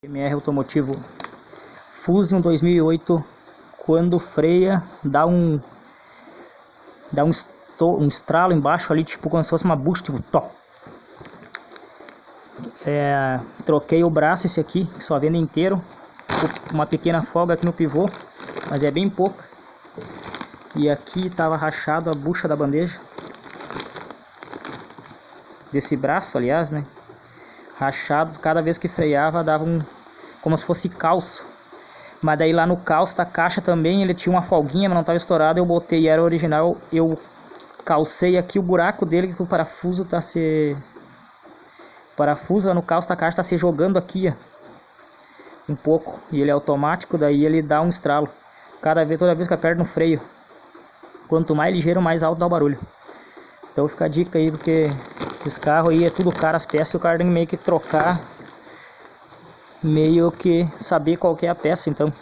MR Automotivo Fusion 2008, quando freia, dá um estralo embaixo ali, tipo como se fosse uma bucha, tipo top. Troquei o braço, esse aqui, que só vende inteiro, uma pequena folga aqui no pivô, mas é bem pouca. E aqui estava rachado a bucha da bandeja, desse braço, aliás, né? Rachado, cada vez que freava dava como se fosse calço. Mas daí lá no calço da caixa também ele tinha uma folguinha, mas não estava estourado. Eu botei, era original, eu calcei aqui o buraco dele, que o parafuso tá se... O parafuso lá no calço da caixa tá se jogando aqui, ó, um pouco. E ele é automático, daí ele dá um estralo. Toda vez que aperta no freio. Quanto mais ligeiro, mais alto dá o barulho. Então fica a dica aí, porque esse carro aí é tudo caro as peças, e o cara tem que meio que trocar, meio que saber qual que é a peça, então.